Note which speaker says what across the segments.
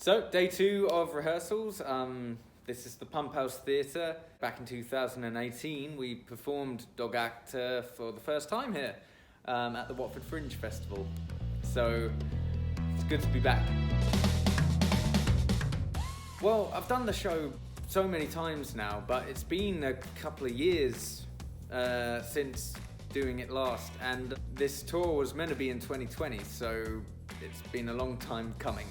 Speaker 1: So, day 2 of rehearsals. This is the Pump House Theatre. Back in 2018, we performed Dog Actor for the first time here at the Watford Fringe Festival. So, it's good to be back. Well, I've done the show so many times now, but it's been a couple of years since doing it last, and this tour was meant to be in 2020, so it's been a long time coming.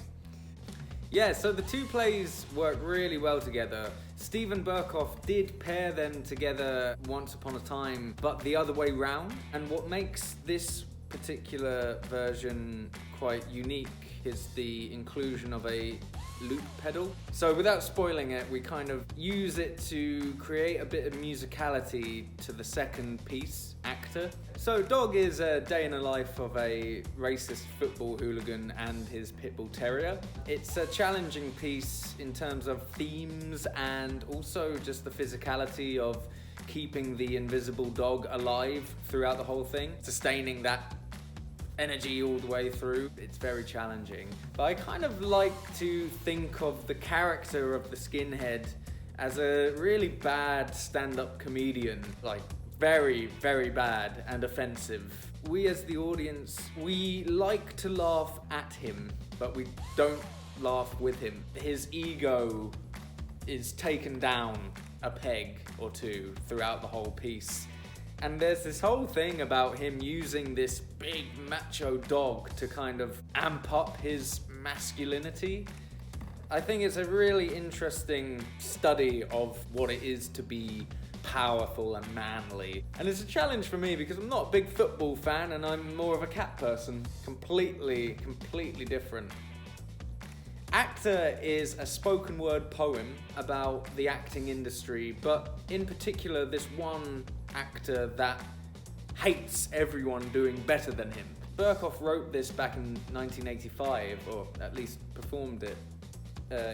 Speaker 1: Yeah, so the two plays work really well together. Stephen Burkoff did pair them together once upon a time, but the other way round. And what makes this particular version quite unique is the inclusion of a loop pedal. So without spoiling it, we kind of use it to create a bit of musicality to the second piece, Actor. So Dog is a day in the life of a racist football hooligan and his pit bull terrier. It's a challenging piece in terms of themes and also just the physicality of keeping the invisible dog alive throughout the whole thing, sustaining that energy all the way through. It's very challenging. But I kind of like to think of the character of the skinhead as a really bad stand-up comedian, like very, very bad and offensive. We as the audience, we like to laugh at him, but we don't laugh with him. His ego is taken down a peg or two throughout the whole piece. And there's this whole thing about him using this big macho dog to kind of amp up his masculinity. I think it's a really interesting study of what it is to be powerful and manly. And it's a challenge for me because I'm not a big football fan and I'm more of a cat person. Completely different. Actor is a spoken word poem about the acting industry, but in particular this one actor that hates everyone doing better than him. Burkoff wrote this back in 1985, or at least performed it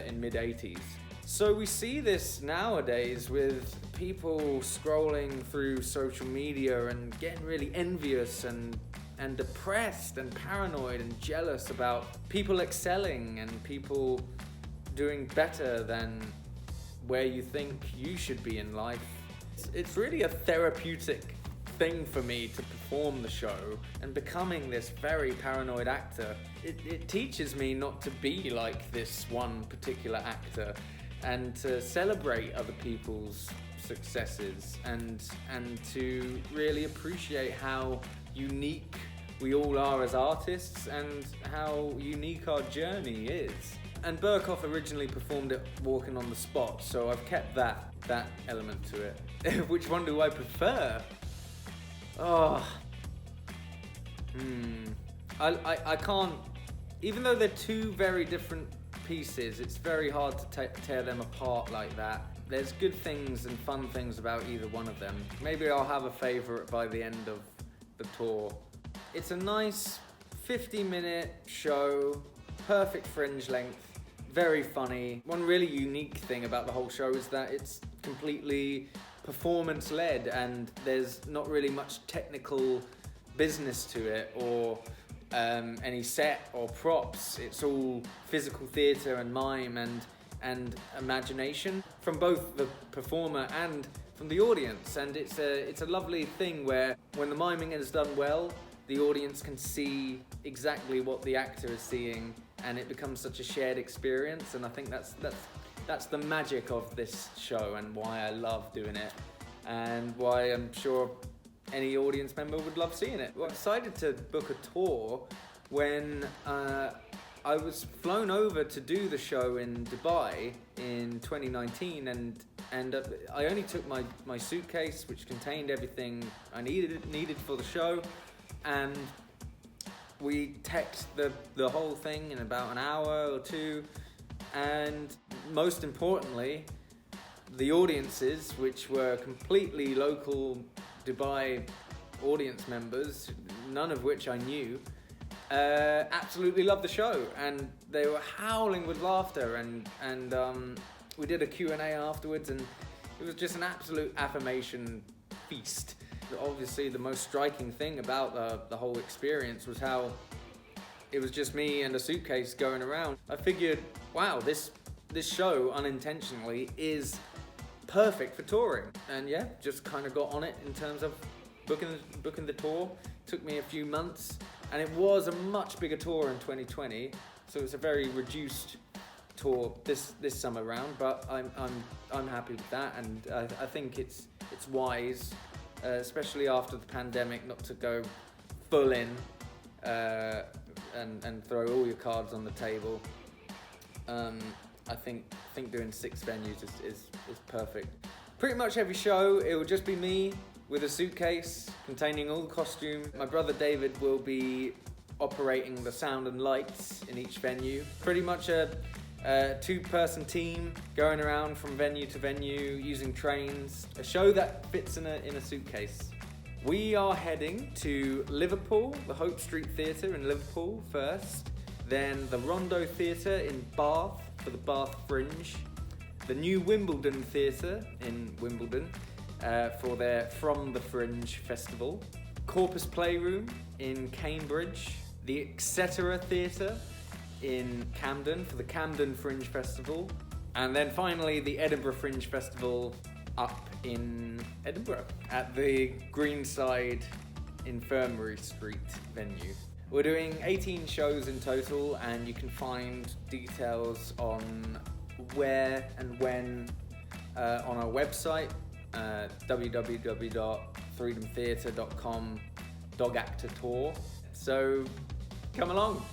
Speaker 1: in mid-80s. So we see this nowadays with people scrolling through social media and getting really envious and depressed and paranoid and jealous about people excelling and people doing better than where you think you should be in life. It's really a therapeutic thing for me to perform the show, and becoming this very paranoid actor, it teaches me not to be like this one particular actor and to celebrate other people's successes and to really appreciate how unique we all are as artists and how unique our journey is. And Burkoff originally performed it walking on the spot, so I've kept that element to it. Which one do I prefer? I can't, even though they're two very different pieces, it's very hard to tear them apart like that. There's good things and fun things about either one of them. Maybe I'll have a favourite by the end of the tour. It's a nice 50-minute show, perfect fringe length, very funny. One really unique thing about the whole show is that it's completely performance-led and there's not really much technical business to it or any set or props. It's all physical theatre and mime and imagination from both the performer and from the audience. And it's a lovely thing where when the miming is done well, the audience can see exactly what the actor is seeing, and it becomes such a shared experience. And I think that's the magic of this show and why I love doing it, and why I'm sure any audience member would love seeing it. Well, I decided to book a tour when I was flown over to do the show in Dubai in 2019, and I only took my suitcase, which contained everything I needed for the show, and we texted the whole thing in about an hour or two. And most importantly, the audiences, which were completely local Dubai audience members, none of which I knew, absolutely loved the show, and they were howling with laughter, and we did a Q&A afterwards, and it was just an absolute affirmation feast. Obviously the most striking thing about the whole experience was how it was just me and a suitcase going around. I figured, wow, this show unintentionally is perfect for touring. And yeah, just kind of got on it in terms of booking the tour. Took me a few months, and it was a much bigger tour in 2020, so it's a very reduced tour this summer round. But I'm happy with that, and I think it's wise, especially after the pandemic, not to go full in and throw all your cards on the table. I think doing 6 venues is perfect. Pretty much every show, it will just be me with a suitcase containing all the costume. My brother David will be operating the sound and lights in each venue. Pretty much a 2-person team going around from venue to venue using trains. A show that fits in a suitcase. We are heading to Liverpool, the Hope Street Theatre in Liverpool first, then the Rondo Theatre in Bath for the Bath Fringe, the New Wimbledon Theatre in Wimbledon for their From the Fringe festival, Corpus Playroom in Cambridge, the Etc. Theatre in Camden for the Camden Fringe Festival, and then finally the Edinburgh Fringe Festival up in Edinburgh at the Greenside Infirmary Street venue. We're doing 18 shows in total, and you can find details on where and when on our website, www.freedomtheatre.com/actor tour. So come along.